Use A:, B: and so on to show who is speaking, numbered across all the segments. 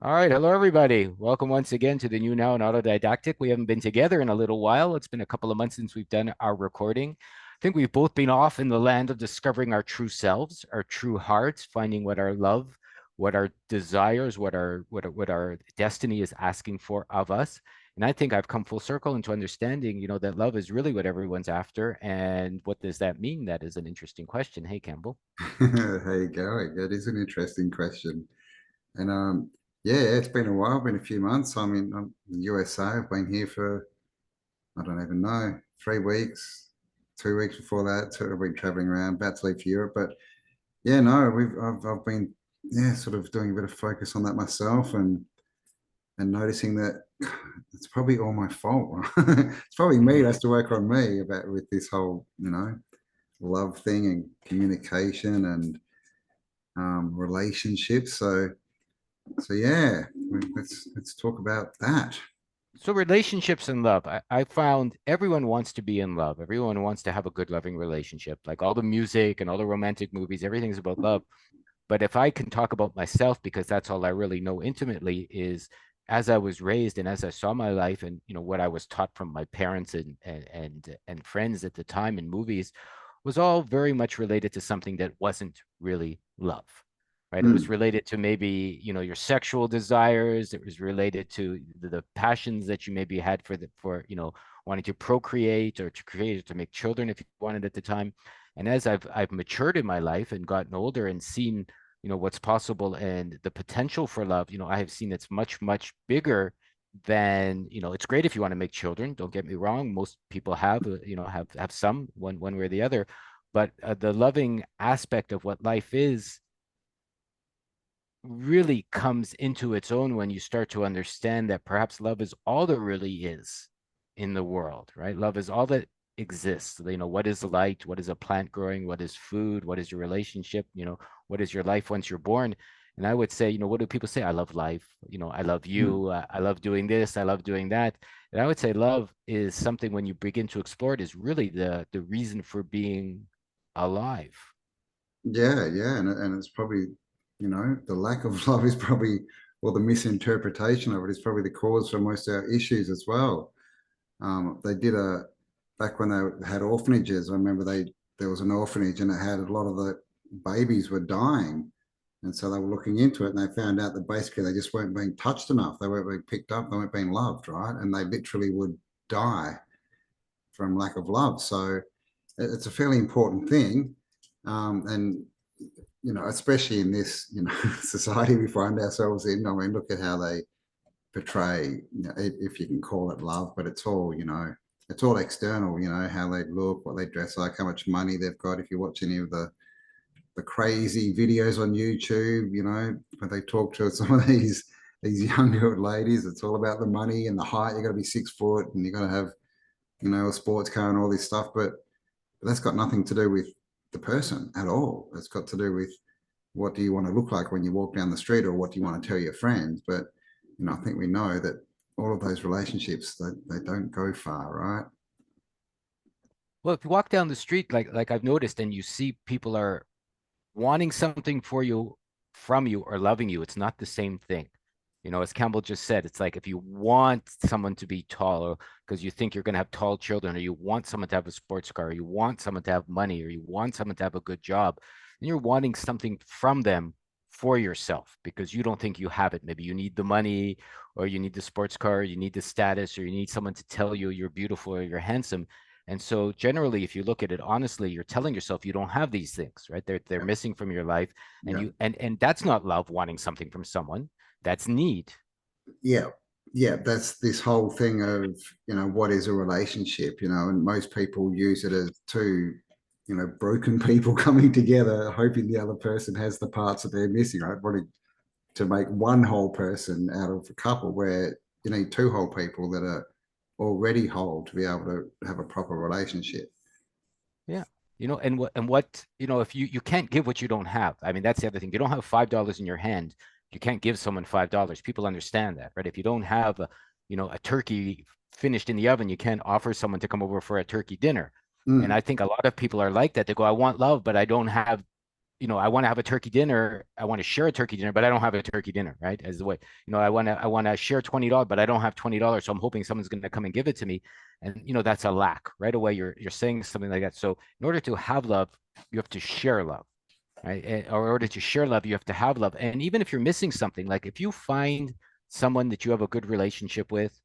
A: All right. Hello, everybody. Welcome once again to the New Now and Autodidactic. We haven't been together in a little while. It's been a couple of months since we've done our recording. I think we've both been off in the land of discovering our true selves, our true hearts, finding what our love, what our desires, what our destiny is asking for of us. And I think I've come full circle into understanding, that love is really what everyone's after. And what does that mean? That is an interesting question. Hey, Campbell.
B: How you going? That is an interesting question. And yeah, it's been a while, been a few months. I'm in the USA. I've been here for, I don't even know, 3 weeks, 2 weeks before that. So I've been traveling around, about to leave for Europe. But yeah, no, I've been sort of doing a bit of focus on that myself and noticing that it's probably all my fault. It's probably me that has to work on me about with this whole, love thing and communication and relationships. So yeah, let's talk about that.
A: So relationships and love, I found everyone wants to be in love. Everyone wants to have a good, loving relationship. Like all the music and all the romantic movies, everything's about love. But if I can talk about myself, because that's all I really know intimately, is as I was raised and as I saw my life and what I was taught from my parents and friends at the time in movies was all very much related to something that wasn't really love. Right. It was
B: Mm,
A: related to maybe, your sexual desires. It was related to the passions that you maybe had for wanting to procreate or to create or to make children if you wanted at the time. And as I've matured in my life and gotten older and seen, what's possible and the potential for love, I have seen it's much, much bigger than, it's great if you want to make children. Don't get me wrong. Most people have, have some one way or the other, but the loving aspect of what life is really comes into its own when you start to understand that perhaps love is all there really is in the world, right? Love is all that exists. What is light? What is a plant growing? What is food? What is your relationship? What is your life once you're born? And I would say, what do people say? I love life. I love
B: mm.
A: you. I love doing this. I love doing that. And I would say love is something when you begin to explore it is really the reason for being alive.
B: Yeah, and it's probably, the lack of love is probably, or the misinterpretation of it is probably the cause for most of our issues as well. They did back when they had orphanages. I remember there was an orphanage and it had a lot of the babies were dying. And so they were looking into it and they found out that basically they just weren't being touched enough. They weren't being picked up. They weren't being loved, right? And they literally would die from lack of love. So it's a fairly important thing. And, especially in this, society we find ourselves in. I mean, look at how they portray, if you can call it love, but it's all external, how they look, what they dress like, how much money they've got. If you watch any of the crazy videos on YouTube, when they talk to some of these younger ladies, it's all about the money and the height. You got to be 6 foot and you got to have, a sports car and all this stuff. But that's got nothing to do with the person at all. It's got to do with what do you want to look like when you walk down the street or what do you want to tell your friends. But I think we know that all of those relationships they don't go far, right?
A: Well, if you walk down the street, like I've noticed, and you see people are wanting something for you, from you, or loving you, it's not the same thing. As Campbell just said, it's like if you want someone to be taller because you think you're going to have tall children, or you want someone to have a sports car, or you want someone to have money, or you want someone to have a good job, and you're wanting something from them for yourself because you don't think you have it. Maybe you need the money, or you need the sports car, or you need the status, or you need someone to tell you you're beautiful or you're handsome. And so generally, if you look at it honestly, you're telling yourself you don't have these things, right? They're
B: Yeah,
A: missing from your life. And
B: yeah,
A: and that's not love wanting something from someone. That's need.
B: yeah, yeah. That's this whole thing of what is a relationship, and most people use it as two, broken people coming together, hoping the other person has the parts that they're missing, right? Wanting to make one whole person out of a couple, where you need two whole people that are already whole to be able to have a proper relationship.
A: Yeah. If you can't give what you don't have. I mean, that's the other thing. You don't have $5 in your hand. You can't give someone $5. People understand that, right? If you don't have a turkey finished in the oven, you can't offer someone to come over for a turkey dinner. And
B: Mm,
A: I think a lot of people are like that. They go, I want love, but I don't have I want to have a turkey dinner. I want to share a turkey dinner, but I don't have a turkey dinner, right? As the way, I want to share $20, but I don't have $20. So I'm hoping someone's going to come and give it to me. And that's a lack. Right away, you're saying something like that. So in order to have love, you have to share love, right? Or in order to share love, you have to have love. And even if you're missing something, like if you find someone that you have a good relationship with,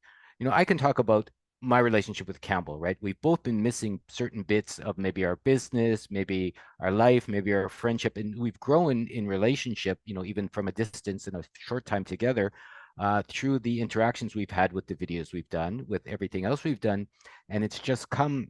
A: I can talk about my relationship with Campbell, right? We've both been missing certain bits of maybe our business, maybe our life, maybe our friendship, and we've grown in relationship, even from a distance in a short time together, through the interactions we've had with the videos we've done, with everything else we've done. And it's just come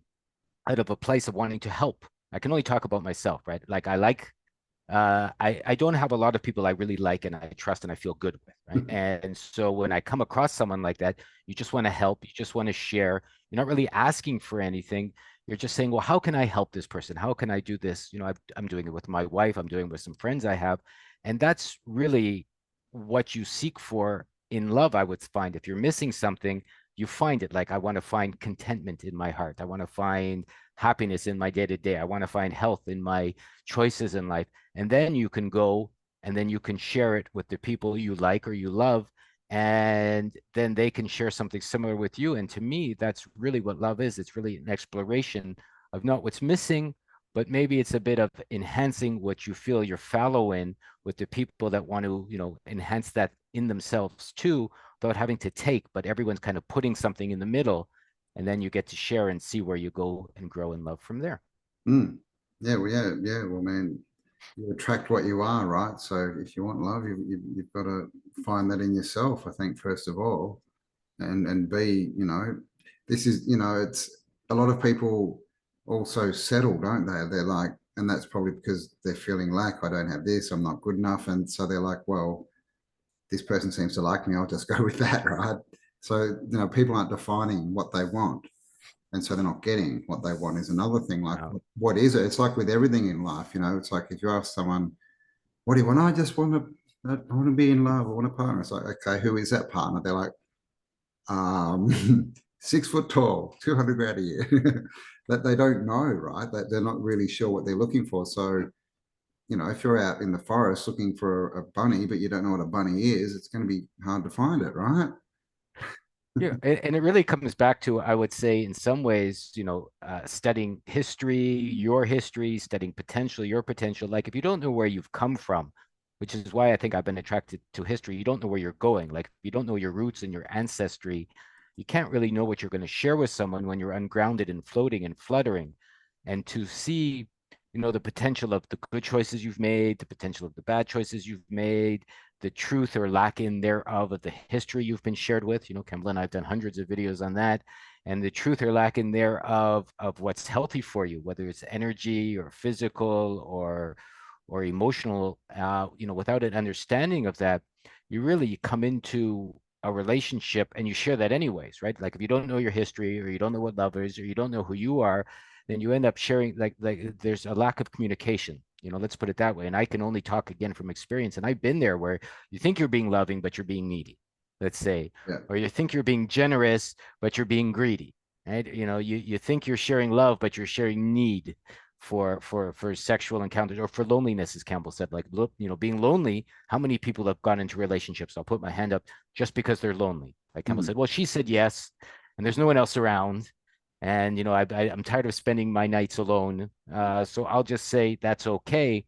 A: out of a place of wanting to help. I can only talk about myself, right? Like I don't have a lot of people I really like and I trust and I feel good with, right? And so when I come across someone like that, you just want to help, you just want to share. You're not really asking for anything. You're just saying, well, how can I help this person? How can I do this? I'm doing it with my wife. I'm doing it with some friends I have, and that's really what you seek for in love. I would find if you're missing something, you find it. Like I want to find contentment in my heart. I want to find happiness in my day to day. I want to find health in my choices in life. And then you can go and then you can share it with the people you like or you love. And then they can share something similar with you. And to me, that's really what love is. It's really an exploration of not what's missing, but maybe it's a bit of enhancing what you feel you're fallow in with the people that want to, enhance that in themselves too, without having to take, but everyone's kind of putting something in the middle. And then you get to share and see where you go and grow in love from there.
B: Mm. Yeah, well, yeah, yeah. Well, man, you attract what you are, right? So if you want love, you've got to find that in yourself, I think, first of all. And B, this is, it's a lot of people also settle, don't they? They're like, and that's probably because they're feeling like I don't have this, I'm not good enough. And so they're like, well, this person seems to like me, I'll just go with that, right? So, people aren't defining what they want. And so they're not getting what they want is another thing. Like,
A: No.
B: what is it? It's like with everything in life, it's like if you ask someone, what do you want? I just I want to be in love. I want a partner. It's like, okay, who is that partner? They're like, 6 foot tall, 200 grand a year. That they don't know, right? That they're not really sure what they're looking for. So, if you're out in the forest looking for a bunny, but you don't know what a bunny is, it's going to be hard to find it, right?
A: Yeah, and it really comes back to, I would say, in some ways, studying history, studying potential, your potential. Like if you don't know where you've come from, which is why I think I've been attracted to history, you don't know where you're going. Like if you don't know your roots and your ancestry, you can't really know what you're going to share with someone when you're ungrounded and floating and fluttering. And to see, the potential of the good choices you've made, the potential of the bad choices you've made, the truth or lack in thereof of the history you've been shared with. Cambell and I've done hundreds of videos on that, and the truth or lack in thereof of what's healthy for you, whether it's energy or physical or emotional. Without an understanding of that, you really come into a relationship and you share that anyways, right? Like if you don't know your history or you don't know what love is or you don't know who you are, then you end up sharing like there's a lack of communication. Let's put it that way. And I can only talk again from experience. And I've been there where you think you're being loving, but you're being needy, let's say,
B: Yeah.
A: or you think you're being generous, but you're being greedy, right? You think you're sharing love, but you're sharing need for sexual encounters or for loneliness, as Campbell said. Like, look, being lonely. How many people have gone into relationships? I'll put my hand up just because they're lonely. Like Campbell
B: Mm.
A: said, well, she said yes, and there's no one else around. And I'm tired of spending my nights alone. So I'll just say that's okay.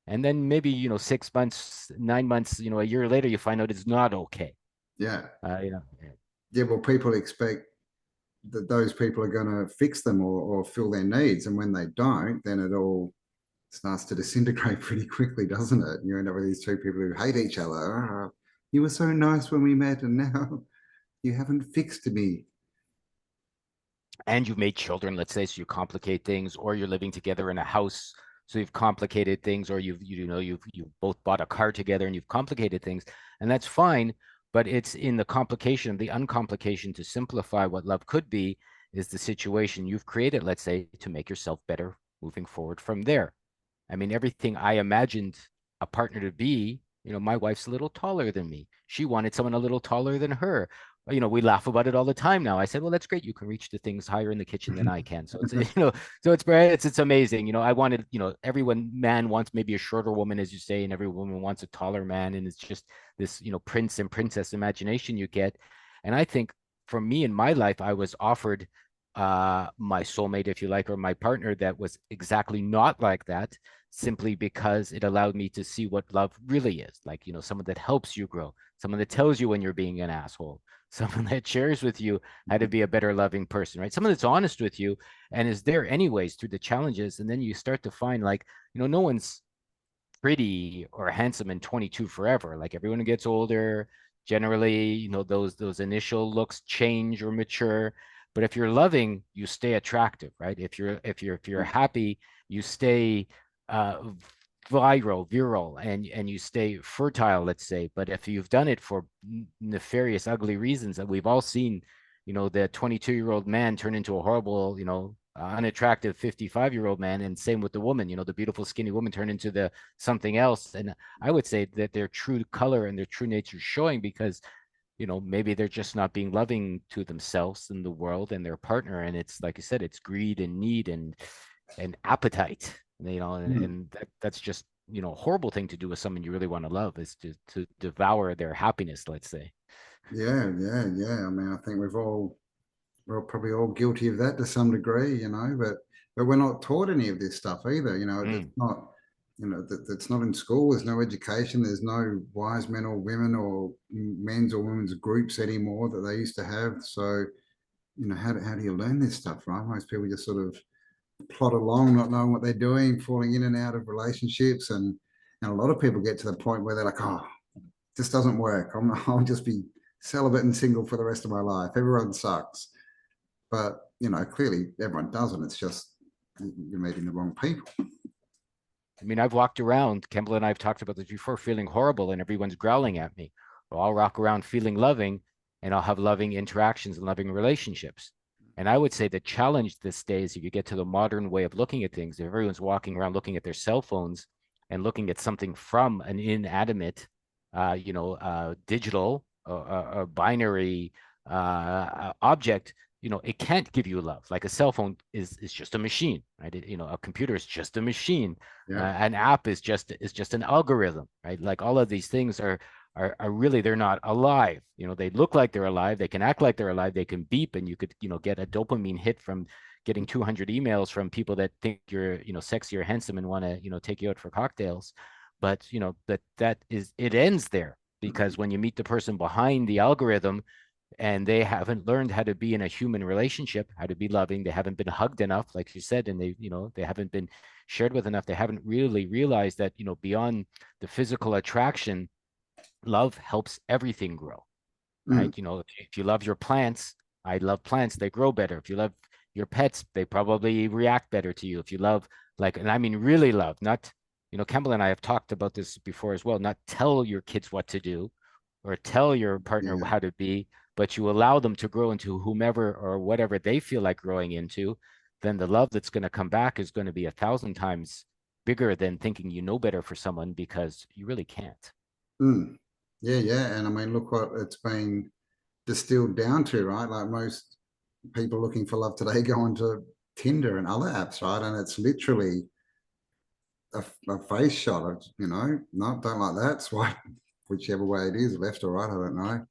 A: And then maybe 6 months, 9 months, a year later, you find out it's not okay.
B: Yeah.
A: You know,
B: Yeah. Well, people expect that those people are going to fix them or fill their needs. And when they don't, then it all starts to disintegrate pretty quickly, doesn't it? You end up with these two people who hate each other. Oh, you were so nice when we met, and now you haven't fixed me.
A: and you've made children, let's say, so you complicate things, or you're living together in a house, so you've complicated things, or you've both bought a car together and you've complicated things, and that's fine. But it's in the complication, the uncomplication to simplify what love could be is the situation you've created, let's say, to make yourself better moving forward from there. I mean, everything I imagined a partner to be, my wife's a little taller than me. She wanted someone a little taller than her. we laugh about it all the time now. I said, well, that's great. You can reach the things higher in the kitchen than I can. So it's, so it's amazing. I wanted, everyone, man wants maybe a shorter woman, as you say, and every woman wants a taller man. And it's just this, prince and princess imagination you get. And I think for me in my life, I was offered my soulmate, if you like, or my partner that was exactly not like that, simply because it allowed me to see what love really is. Like, someone that helps you grow, someone that tells you when you're being an asshole, someone that shares with you how to be a better loving person, right? Someone that's honest with you and is there anyways through the challenges. And then you start to find like, no one's pretty or handsome in 22 forever. Like everyone gets older, generally, those initial looks change or mature. But if you're loving, you stay attractive, right? If you're happy, you stay uh virile and you stay fertile, let's say. But if you've done it for nefarious, ugly reasons that we've all seen, the 22-year-old man turn into a horrible, unattractive 55-year-old man, and same with the woman, the beautiful skinny woman turn into the something else. And I would say that their true color and their true nature is showing because, maybe they're just not being loving to themselves and the world and their partner. And it's like you said, it's greed and need and appetite, and that's just, a horrible thing to do with someone you really want to love is to devour their happiness, let's say.
B: Yeah, yeah, yeah. I mean, I think we're probably all guilty of that to some degree, but we're not taught any of this stuff either. It's
A: Mm.
B: not, that's not in school. There's no education. There's no wise men or women or men's or women's groups anymore that they used to have. So, how do you learn this stuff, right? Most people just sort of plod along, not knowing what they're doing, falling in and out of relationships, and a lot of people get to the point where they're like, oh, this doesn't work. I'll just be celibate and single for the rest of my life. Everyone sucks. But clearly everyone doesn't. It's just you're meeting the wrong people.
A: I mean, I've walked around, Cambell and I have talked about this before, feeling horrible and everyone's growling at me. Well, I'll walk around feeling loving and I'll have loving interactions and loving relationships. And I would say the challenge this day is if you get to the modern way of looking at things, if everyone's walking around looking at their cell phones and looking at something from an inanimate, digital or binary object, it can't give you love. Like a cell phone is just a machine, right? A computer is just a machine.
B: Yeah.
A: An app is just an algorithm, right? Like all of these things are really, they're not alive. They look like they're alive. They can act like they're alive. They can beep, and you could get a dopamine hit from getting 200 emails from people that think you're sexy or handsome and want to take you out for cocktails. But it ends there, because when you meet the person behind the algorithm and they haven't learned how to be in a human relationship, how to be loving, they haven't been hugged enough, like you said, and they haven't been shared with enough, they haven't really realized that, beyond the physical attraction, love helps everything grow,
B: Mm.
A: right? If you love your plants, I love plants, they grow better. If you love your pets, they probably react better to you. If you love, like, and I mean really love, not, Cambell and I have talked about this before as well, not tell your kids what to do or tell your partner
B: Yeah.
A: how to be, but you allow them to grow into whomever or whatever they feel like growing into. Then the love that's going to come back is going to be 1,000 times bigger than thinking you know better for someone, because you really can't.
B: Mm. Yeah, yeah. And I mean, look what it's been distilled down to, right? Like most people looking for love today go onto Tinder and other apps, right? And it's literally a face shot of, no, don't like that. Swipe whichever way it is, left or right, I don't know.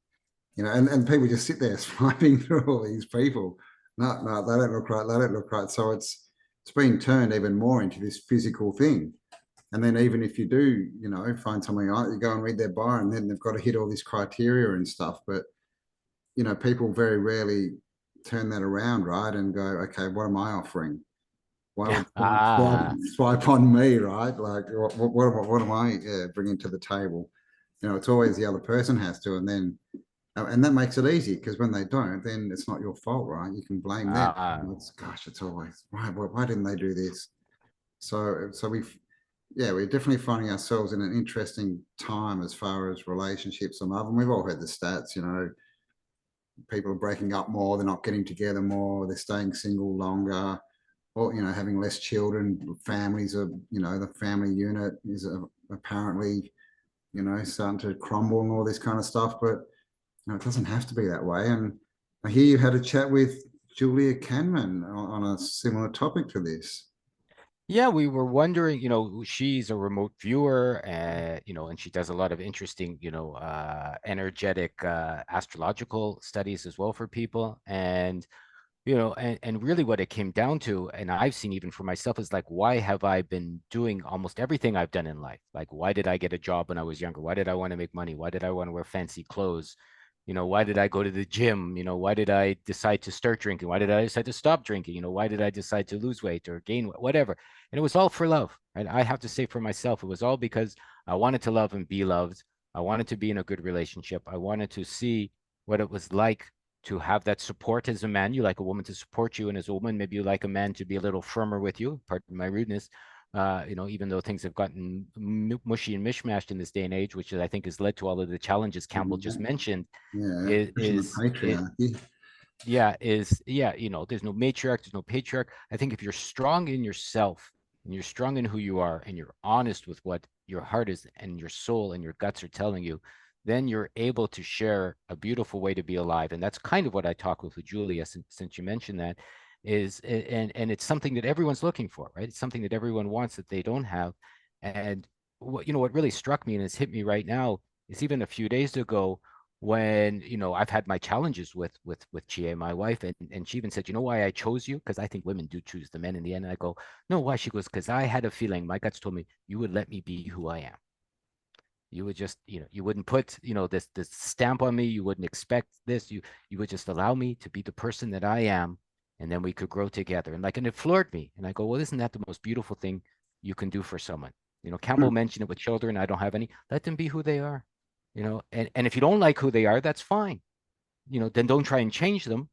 B: And people just sit there swiping through all these people. No, no, they don't look right. They don't look right. So it's been turned even more into this physical thing. And then even if you do, find something out, you go and read their bio, and then they've got to hit all this criteria and stuff. But people very rarely turn that around, right? And go, okay, what am I offering? Why
A: Yeah.
B: would someone swipe on me, right? Like, what am I bringing to the table? It's always the other person has to, and that makes it easy, because when they don't, then it's not your fault, right? You can blame them.
A: Ah.
B: It's always why didn't they do this? So we're definitely finding ourselves in an interesting time as far as relationships and love. And we've all heard the stats, people are breaking up more, they're not getting together more, they're staying single longer, or having less children. Families are, the family unit is apparently, starting to crumble and all this kind of stuff. But No, it doesn't have to be that way. And I hear you had a chat with Julia Canman on a similar topic to this.
A: Yeah, we were wondering, she's a remote viewer, and she does a lot of interesting, energetic, astrological studies as well for people. And really what it came down to, and I've seen even for myself, is like, why have I been doing almost everything I've done in life? Like, why did I get a job when I was younger? Why did I want to make money? Why did I want to wear fancy clothes? Why did I go to the gym? Why did I decide to start drinking? Why did I decide to stop drinking? Why did I decide to lose weight or gain weight, whatever? And it was all for love, right? I have to say for myself, it was all because I wanted to love and be loved. I wanted to be in a good relationship. I wanted to see what it was like to have that support as a man. You like a woman to support you, and as a woman, maybe you like a man to be a little firmer with you. Pardon my rudeness. Even though things have gotten mushy and mishmashed in this day and age, which I think has led to all of the challenges Campbell just mentioned,
B: Yeah, pushing the
A: is it
B: patriarchy.
A: yeah, there's no matriarch, there's no patriarch. I think if you're strong in yourself and you're strong in who you are and you're honest with what your heart is and your soul and your guts are telling you, then you're able to share a beautiful way to be alive. And that's kind of what I talk with Julia, since you mentioned that, and it's something that everyone's looking for, right? It's something that everyone wants that they don't have. And what really struck me and has hit me right now is even a few days ago when I've had my challenges with Chie, my wife, and she even said, why I chose you? Because I think women do choose the men in the end. And I go, no, why? She goes, because I had a feeling, my guts told me you would let me be who I am. You would just, you wouldn't put, this stamp on me. You wouldn't expect this. You would just allow me to be the person that I am, and then we could grow together. And it floored me. And I go, well, isn't that the most beautiful thing you can do for someone? Campbell mentioned it with children. I don't have any. Let them be who they are. And if you don't like who they are, that's fine. Then don't try and change them.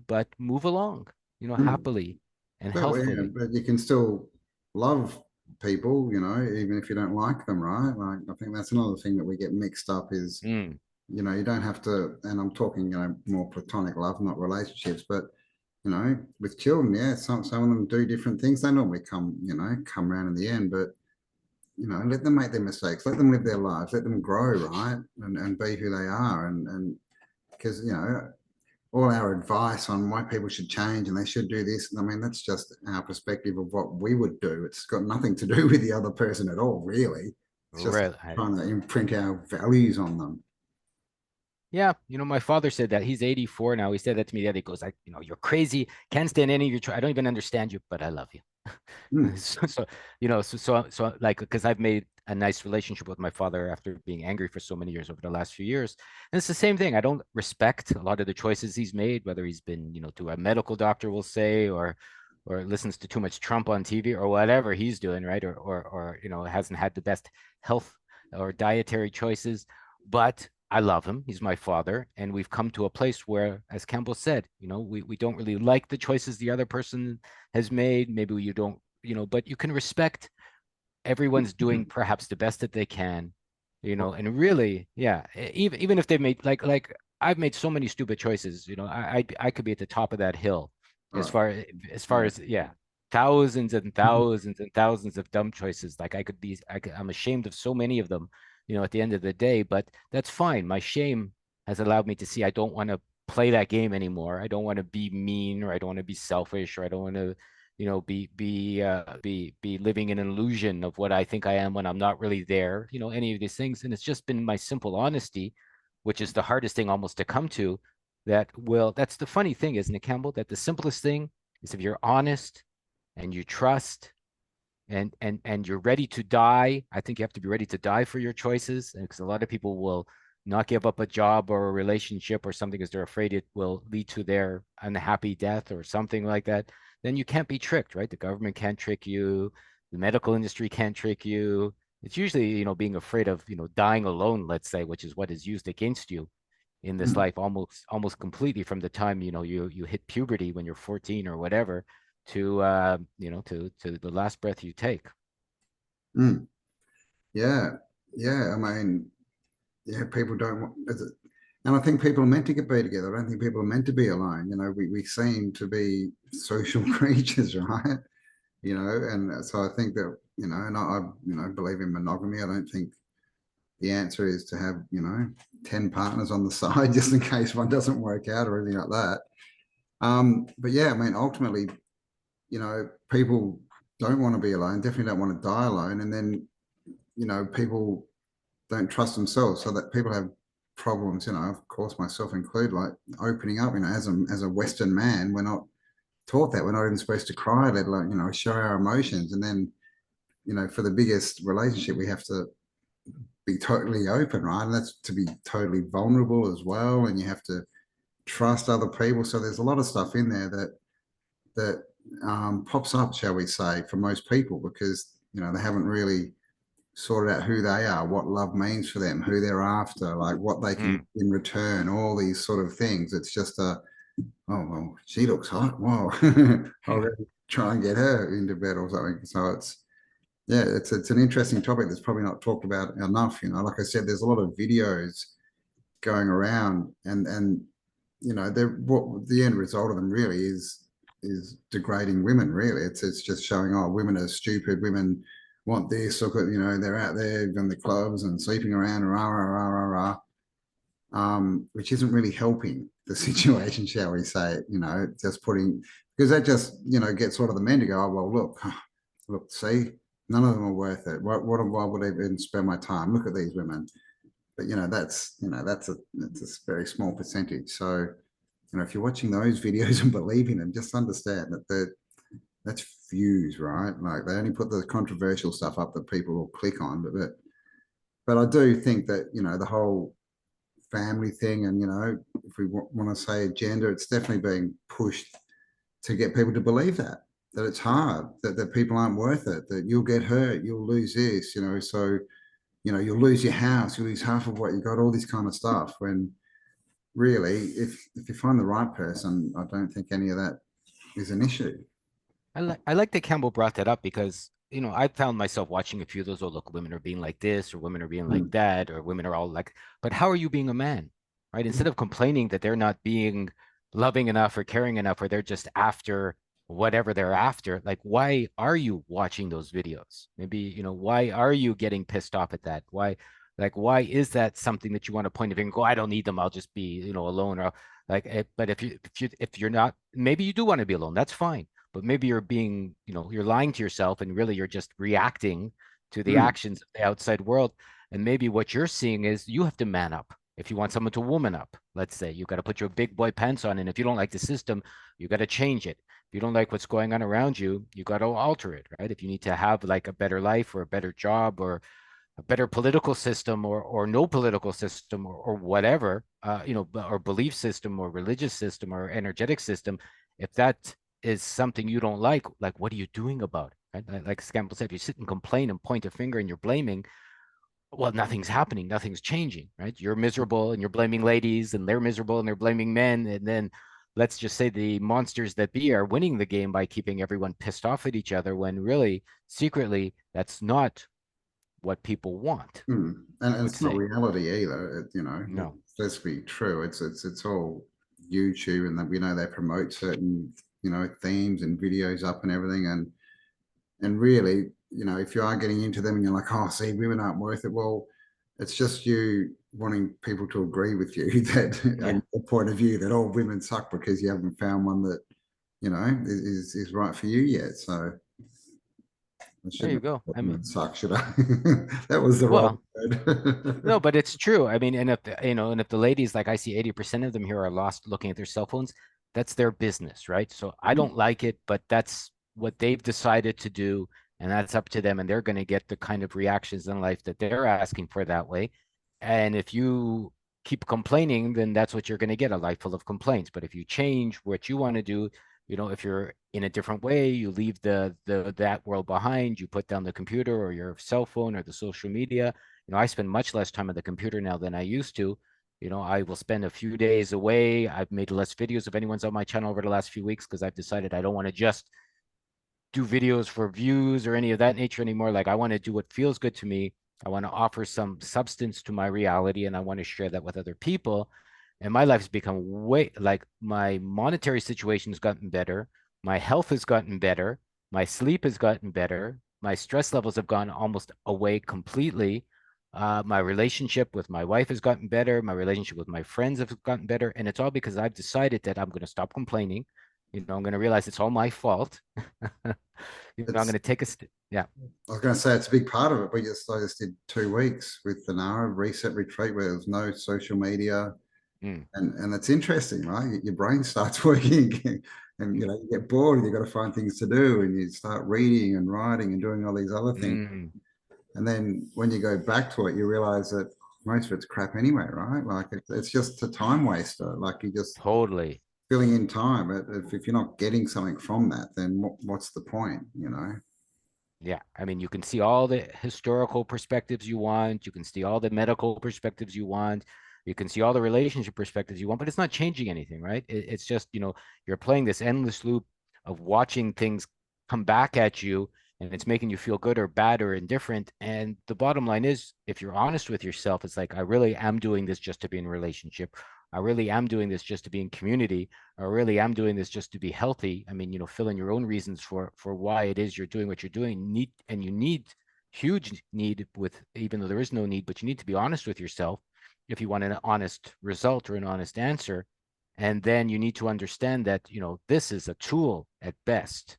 A: But move along.
B: Mm.
A: Happily and
B: But, yeah,
A: healthfully.
B: but you can still love people, even if you don't like them, right? Like, I think that's another thing that we get mixed up is,
A: Mm,
B: you don't have to, and I'm talking, more platonic love, not relationships, but, with children, yeah, some of them do different things. They normally come around in the end, but, let them make their mistakes, let them live their lives, let them grow, right? And be who they are. And because, all our advice on why people should change and they should do this. I mean, that's just our perspective of what we would do. It's got nothing to do with the other person at all, really. It's just
A: right.
B: trying to imprint our values on them.
A: Yeah, my father said that. He's 84 now. He said that to me the other day. He goes, you're crazy. Can't stand any of your. I don't even understand you, but I love you.
B: Mm.
A: So like, because I've made a nice relationship with my father after being angry for so many years over the last few years. And it's the same thing. I don't respect a lot of the choices he's made, whether he's been, to a medical doctor, we'll say, or listens to too much Trump on TV or whatever he's doing, right? Or hasn't had the best health or dietary choices. But I love him. He's my father. And we've come to a place where, as Campbell said, we don't really like the choices the other person has made. Maybe you don't, but you can respect everyone's doing perhaps the best that they can, and really, yeah, even if they've made like I've made so many stupid choices, I could be at the top of that hill as
B: Oh,
A: far as far
B: yeah.
A: as yeah, thousands and thousands and thousands of dumb choices. Like I'm ashamed of so many of them, at the end of the day, but that's fine. My shame has allowed me to see I don't want to play that game anymore. I don't want to be mean, or I don't want to be selfish, or I don't want to be living in an illusion of what I think I am when I'm not really there, any of these things. And it's just been my simple honesty, which is the hardest thing almost to come to. That's the funny thing, isn't it, Campbell? That the simplest thing is if you're honest and you trust and you're ready to die. I think you have to be ready to die for your choices, because a lot of people will not give up a job or a relationship or something because they're afraid it will lead to their unhappy death or something like that. Then you can't be tricked, right? The government can't trick you. The medical industry can't trick you. It's usually, being afraid of, dying alone, let's say, which is what is used against you in this
B: Mm.
A: life almost completely from the time, you hit puberty when you're 14 or whatever to to the last breath you take.
B: Mm. Yeah. Yeah. I mean, yeah, people don't want, and I think people are meant to be together. I don't think people are meant to be alone. We seem to be social creatures, right? And so I think that, and I believe in monogamy. I don't think the answer is to have, 10 partners on the side just in case one doesn't work out or anything like that. But yeah, I mean, ultimately, people don't want to be alone, definitely don't want to die alone. And then, people don't trust themselves. So that people have problems, of course, myself included, like opening up, as a Western man, we're not taught that. We're not even supposed to cry, let alone, show our emotions. And then, for the biggest relationship, we have to be totally open, right? And that's to be totally vulnerable as well. And you have to trust other people. So there's a lot of stuff in there that pops up, shall we say, for most people because they haven't really sorted out who they are, what love means for them, who they're after, like what they can
A: Mm.
B: give in return, all these sort of things. It's just oh well, she looks hot. Wow, I'll go try and get her into bed or something. So it's an interesting topic that's probably not talked about enough. Like I said, there's a lot of videos going around, and they're what the end result of them really is degrading women. Really, it's just showing, oh, women are stupid. Women want this. Look at, they're out there in the clubs and sleeping around, rah rah rah rah rah. Which isn't really helping the situation, shall we say? Just putting, because that just gets sort of the men to go, oh well, look, see, none of them are worth it. Why would I even spend my time? Look at these women. But that's a very small percentage. So if you're watching those videos and believing them, just understand that that's views, right? Like they only put the controversial stuff up that people will click on. But I do think that the whole family thing, and if we want to say gender, it's definitely being pushed to get people to believe that it's hard, that people aren't worth it, that you'll get hurt, you'll lose this, so you'll lose your house, you'll lose half of what you got, all this kind of stuff. When really, if you find the right person, I don't think any of that is an issue.
A: I like that Campbell brought that up because, I found myself watching a few of those, oh, look, women are being like this, or women are being like
B: Mm,
A: that, or women are all like, but how are you being a man? Right? Instead of complaining that they're not being loving enough or caring enough, or they're just after whatever they're after, like, why are you watching those videos? Maybe, why are you getting pissed off at that? Why is that something that you want to point a finger and go, I don't need them, I'll just be, alone, or like, but if you're not, maybe you do want to be alone, that's fine, but maybe you're being, you're lying to yourself and really you're just reacting to the
B: mm,
A: actions of the outside world. And maybe what you're seeing is you have to man up. If you want someone to woman up, let's say, you got to put your big boy pants on. And if you don't like the system, you got to change it. If you don't like what's going on around you, you got to alter it, right? If you need to have like a better life or a better job or a better political system or no political system or whatever, or belief system or religious system or energetic system, if that is something you don't like what are you doing about it? Right? Like Campbell said, if you sit and complain and point a finger and you're blaming, well, nothing's happening, nothing's changing, right? You're miserable and you're blaming ladies, and they're miserable and they're blaming men, and then let's just say the monsters that be are winning the game by keeping everyone pissed off at each other when really secretly that's not what people want,
B: and
A: I would
B: it's not
A: say.
B: reality either.
A: No.
B: Let's be true. It's all YouTube, and that we know they promote certain themes and videos up and everything, and really, if you are getting into them and you're like, oh, see, women aren't worth it. Well, it's just you wanting people to agree with you that,
A: Yeah.
B: and the point of view that all women suck because you haven't found one that, is right for you yet. So I
A: There you
B: shouldn't
A: go.
B: have
A: I mean,
B: women suck, should I? That was the wrong
A: well, no,
B: word.
A: but it's true. I mean, and if the ladies, like I see 80% of them here are lost looking at their cell phones, that's their business, right? So I don't like it, but that's what they've decided to do, and that's up to them, and they're going to get the kind of reactions in life that they're asking for that way. And if you keep complaining, then that's what you're going to get, a life full of complaints. But if you change what you want to do, if you're in a different way, you leave the that world behind, you put down the computer or your cell phone or the social media. I spend much less time on the computer now than I used to. I will spend a few days away. I've made less videos if anyone's on my channel over the last few weeks because I've decided I don't want to just do videos for views or any of that nature anymore. Like I want to do what feels good to me. I want to offer some substance to my reality and I want to share that with other people. And my life's become way like my monetary situation has gotten better. My health has gotten better. My sleep has gotten better. My stress levels have gone almost away completely. My relationship with my wife has gotten better. My relationship with my friends have gotten better. And it's all because I've decided that I'm going to stop complaining. I'm going to realize it's all my fault. I'm going
B: It's
A: to take yeah.
B: I was going to say it's a big part of it. I just did 2 weeks with the NARA reset retreat where there was no social media,
A: Mm,
B: and it's interesting, right? Your brain starts working again, and you get bored and you got to find things to do, and you start reading and writing and doing all these other things,
A: mm,
B: and then when you go back to it, you realize that most of it's crap anyway, right? Like it's just a time waster. Like you just
A: totally.
B: filling in time. If you're not getting something from that, then what's the point?
A: Yeah, I mean, you can see all the historical perspectives you want. You can see all the medical perspectives you want. You can see all the relationship perspectives you want, but it's not changing anything, right? It's just, you're playing this endless loop of watching things come back at you, and it's making you feel good or bad or indifferent. And the bottom line is, if you're honest with yourself, it's like, I really am doing this just to be in a relationship. I really am doing this just to be in community. I really am doing this just to be healthy. I mean, fill in your own reasons for why it is you're doing what you're doing. You need huge need with, even though there is no need, but you need to be honest with yourself if you want an honest result or an honest answer. And then you need to understand that, this is a tool at best,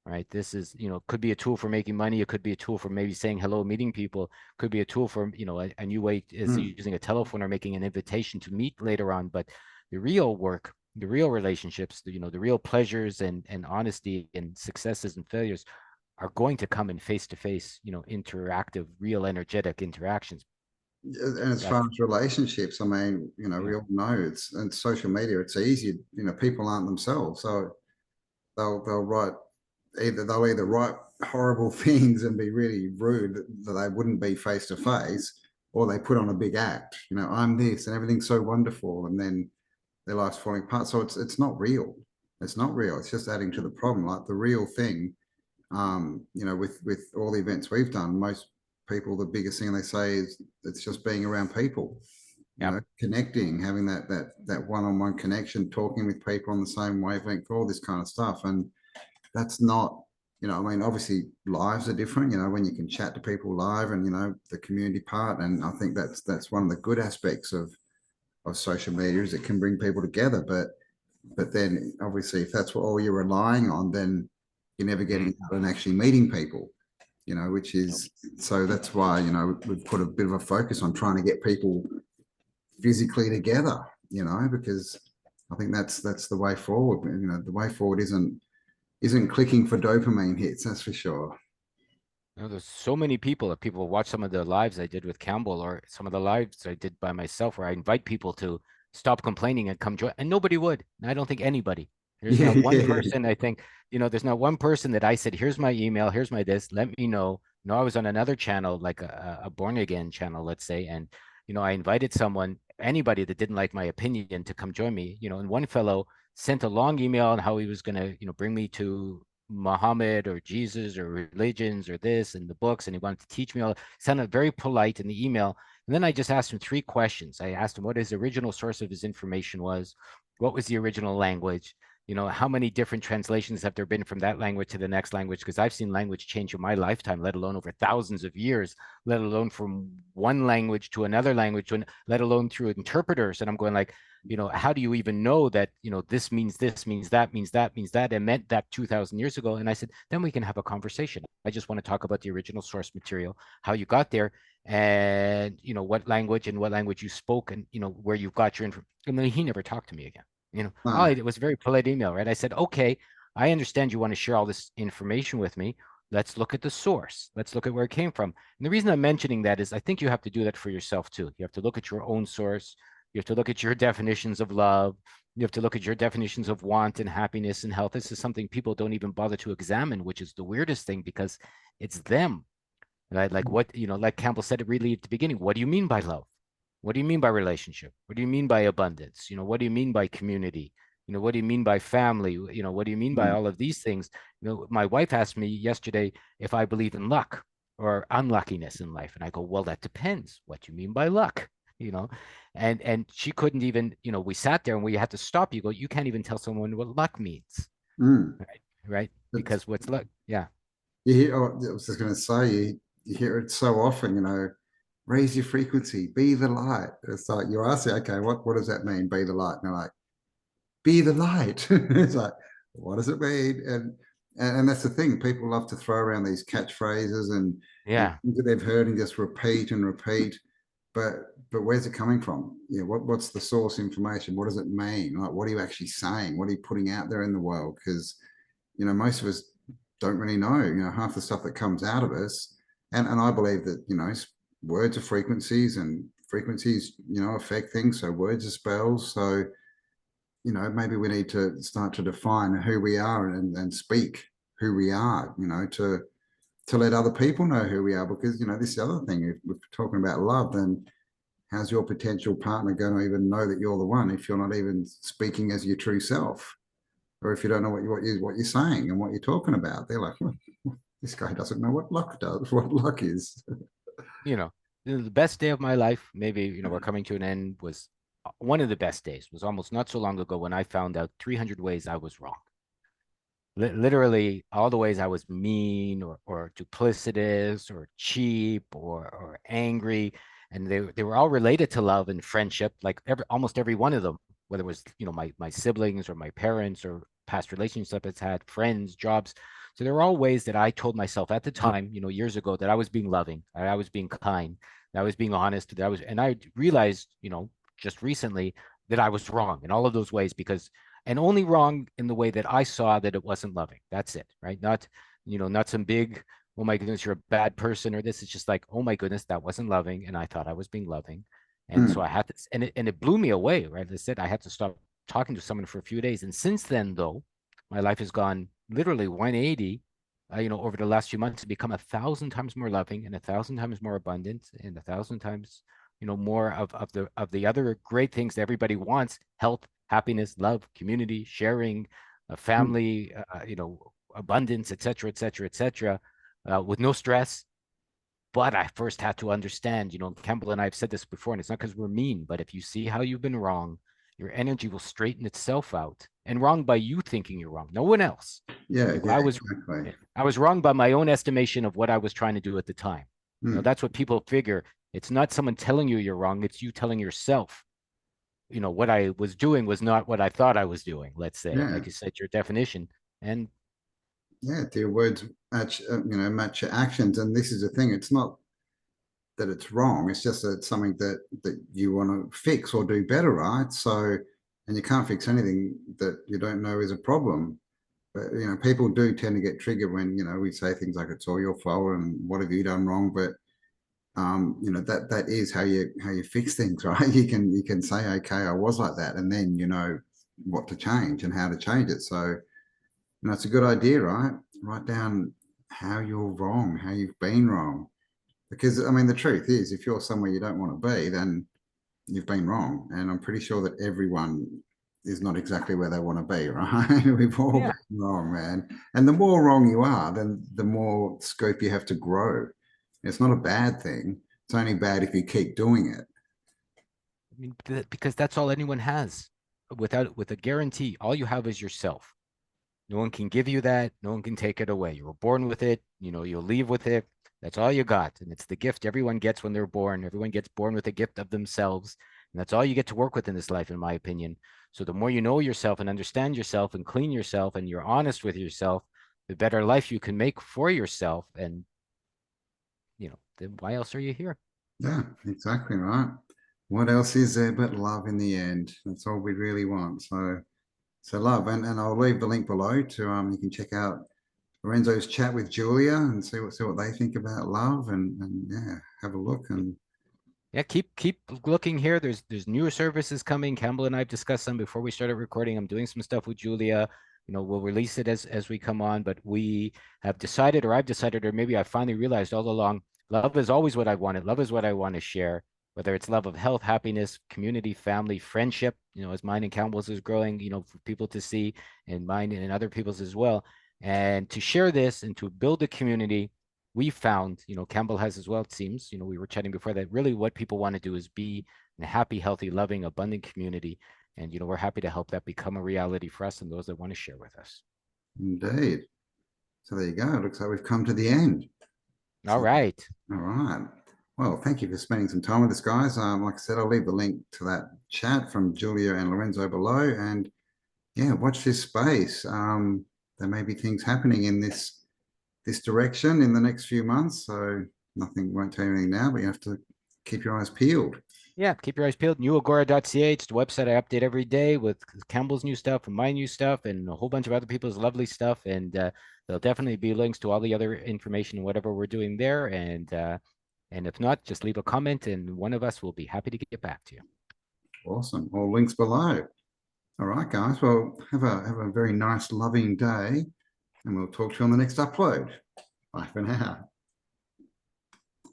A: right? This is, could be a tool for making money. It could be a tool for maybe saying hello, meeting people. Could be a tool for, a new way is
B: Mm.
A: using a telephone or making an invitation to meet later on. But the real work, the real relationships, the real pleasures and honesty and successes and failures are going to come in face to face, interactive, real energetic interactions.
B: And as far
A: That's
B: as relationships, I mean,
A: yeah,
B: we all know it's and social media, it's easy. People aren't themselves, so they'll either write horrible things and be really rude that they wouldn't be face to face, or they put on a big act. I'm this and everything's so wonderful, and then their life's falling apart. So it's not real. It's not real. It's just adding to the problem. Like the real thing, with all the events we've done, most people, the biggest thing they say is it's just being around people,
A: yeah.
B: connecting, having that one-on-one connection, talking with people on the same wavelength, all this kind of stuff. And that's not, I mean, obviously lives are different, when you can chat to people live and, the community part. And I think that's one of the good aspects of social media is it can bring people together. But then obviously if that's what all you're relying on, then you're never
A: Mm,
B: getting out and actually meeting people, which
A: nope.
B: is, so that's why, we've put a bit of a focus on trying to get people physically together, because I think that's the way forward. The way forward isn't clicking for dopamine hits, that's for sure.
A: There's so many people that people watch some of the lives I did with Cambell or some of the lives I did by myself where I invite people to stop complaining and come join, and nobody would. And I don't think anybody. There's
B: Yeah,
A: not one
B: yeah.
A: person I think, there's not one person that I said, here's my email, here's my this, let me know. I was on another channel, like a born again channel, let's say, and I invited someone, anybody that didn't like my opinion to come join me, and one fellow sent a long email on how he was going to, bring me to Muhammad or Jesus or religions or this and the books, and he wanted to teach me all. Sounded very polite in the email. And then I just asked him three questions. I asked him what his original source of his information was, what was the original language, how many different translations have there been from that language to the next language? Because I've seen language change in my lifetime, let alone over thousands of years, let alone from one language to another language, let alone through interpreters. And I'm going like, how do you even know that, this means this, means that, means that, means that, and meant that 2000 years ago? And I said, then we can have a conversation. I just want to talk about the original source material, how you got there, and, what language and what language you spoke and, where you got your information. And then he never talked to me again.
B: No.
A: It was a very polite email, right? I said, okay, I understand you want to share all this information with me. Let's look at the source. Let's look at where it came from. And the reason I'm mentioning that is I think you have to do that for yourself too. You have to look at your own source. You have to look at your definitions of love. You have to look at your definitions of want and happiness and health. This is something people don't even bother to examine, which is the weirdest thing because it's them. Right? Like what, like Campbell said it really at the beginning. What do you mean by love? What do you mean by relationship? What do you mean by abundance? What do you mean by community? What do you mean by family? What do you mean by
B: Mm.
A: all of these things? My wife asked me yesterday if I believe in luck or unluckiness in life. And I go, well, that depends. What do you mean by luck? You know, and she couldn't even, we sat there and we had to stop. You go, you can't even tell someone what luck means.
B: Mm.
A: Right. Right.
B: It's,
A: Because what's luck? Yeah.
B: I was just going to say, you hear it so often, raise your frequency, be the light. It's like you're asking, okay, what does that mean? Be the light. And they're like, be the light. It's like, what does it mean? And that's the thing. People love to throw around these catchphrases and
A: Yeah.
B: things that they've heard and just repeat and repeat. But where's it coming from? Yeah, what's the source information? What does it mean? Like, what are you actually saying? What are you putting out there in the world? Because most of us don't really know. Half the stuff that comes out of us, and I believe that words are frequencies, and frequencies affect things. So words are spells. So maybe we need to start to define who we are and speak who we are. To let other people know who we are, because this is the other thing. If we're talking about love, then how's your potential partner going to even know that you're the one if you're not even speaking as your true self, or if you don't know what you're saying and what you're talking about? They're like, well, this guy doesn't know what luck does, what luck is.
A: You know, the best day of my life, maybe, we're coming to an end, was one of the best days was almost not so long ago when I found out 300 ways I was wrong. Literally all the ways I was mean or duplicitous or cheap or angry. And they were all related to love and friendship, like almost every one of them, whether it was, my siblings or my parents or past relationships I've had, friends, jobs. So there were all ways that I told myself at the time, years ago, that I was being loving, I was being kind, that I was being honest, and I realized, just recently that I was wrong in all of those ways because and only wrong in the way that I saw that it wasn't loving. That's it, right? Not, not some big, oh my goodness, you're a bad person or this. It's just like, oh my goodness, that wasn't loving. And I thought I was being loving. And so I
B: Hmm.
A: had to, and it blew me away, right? As I said, I had to stop talking to someone for a few days. And since then, though, my life has gone literally 180, over the last few months to become 1,000 times more loving and 1,000 times more abundant and 1,000 times, more of the other great things that everybody wants: health, happiness, love, community, sharing, family, abundance, etc., etc., etc., with no stress. But I first had to understand, Campbell and I have said this before, and it's not because we're mean, but if you see how you've been wrong, your energy will straighten itself out. And wrong by you thinking you're wrong, no one else.
B: Yeah,
A: Like
B: yeah,
A: I was,
B: exactly.
A: I was wrong by my own estimation of what I was trying to do at the time.
B: Hmm.
A: That's what people figure. It's not someone telling you you're wrong. It's you telling yourself, what I was doing was not what I thought I was doing, let's say,
B: Yeah,
A: like you said, your definition. And
B: yeah. Do your words match? Match your actions. And this is the thing. It's not that it's wrong. It's just that it's something that you want to fix or do better, right? So, and you can't fix anything that you don't know is a problem. But people do tend to get triggered when we say things like it's all your fault and what have you done wrong. But that is how you fix things, right? You can say, okay, I was like that, and then you know what to change and how to change it. So it's a good idea, right? Write down how you're wrong, how you've been wrong. Because I mean, the truth is, if you're somewhere you don't want to be, then you've been wrong. And I'm pretty sure that everyone is not exactly where they want to be, right? We've all
A: yeah,
B: been wrong, man. And the more wrong you are, then the more scope you have to grow. It's not a bad thing. It's only bad if you keep doing it.
A: I mean, because that's all anyone has. With a guarantee, all you have is yourself. No one can give you that. No one can take it away. You were born with it. You'll leave with it. That's all you got. And it's the gift everyone gets when they're born. Everyone gets born with a gift of themselves. And that's all you get to work with in this life, in my opinion. So the more you know yourself and understand yourself and clean yourself and you're honest with yourself, the better life you can make for yourself. And, then why else are you here?
B: Yeah, exactly right. What else is there but love in the end? That's all we really want. So love. And I'll leave the link below to you can check out Lorenzo's chat with Julia and see what they think about love and yeah, have a look and
A: Yeah, keep looking here. There's newer services coming. Campbell and I have discussed some before we started recording. I'm doing some stuff with Julia. We'll release it as we come on, but we have decided, or I've decided, or maybe I finally realized all along, love is always what I wanted. Love is what I want to share, whether it's love of health, happiness, community, family, friendship, as mine and Campbell's is growing, for people to see, and mine and other people's as well. And to share this and to build a community we found, Campbell has as well, it seems, we were chatting before that really what people want to do is be in a happy, healthy, loving, abundant community. And, we're happy to help that become a reality for us and those that want to share with us.
B: indeed. So there you go. It looks like we've come to the end.
A: All
B: So
A: right.
B: all right. Well, thank you for spending some time with us, guys. Like I said, I'll leave the link to that chat from Julia and Lorenzo below. And yeah, watch this space. There may be things happening in this direction in the next few months. So nothing, won't tell you anything now, but you have to keep your eyes peeled.
A: Yeah, keep your eyes peeled. Newagora.ca. It's the website I update every day with Campbell's new stuff and my new stuff and a whole bunch of other people's lovely stuff. And there'll definitely be links to all the other information and whatever we're doing there. And if not, just leave a comment and one of us will be happy to get back to you.
B: Awesome. All links below. All right, guys. Well, have a very nice, loving day, and we'll talk to you on the next upload. Bye for now.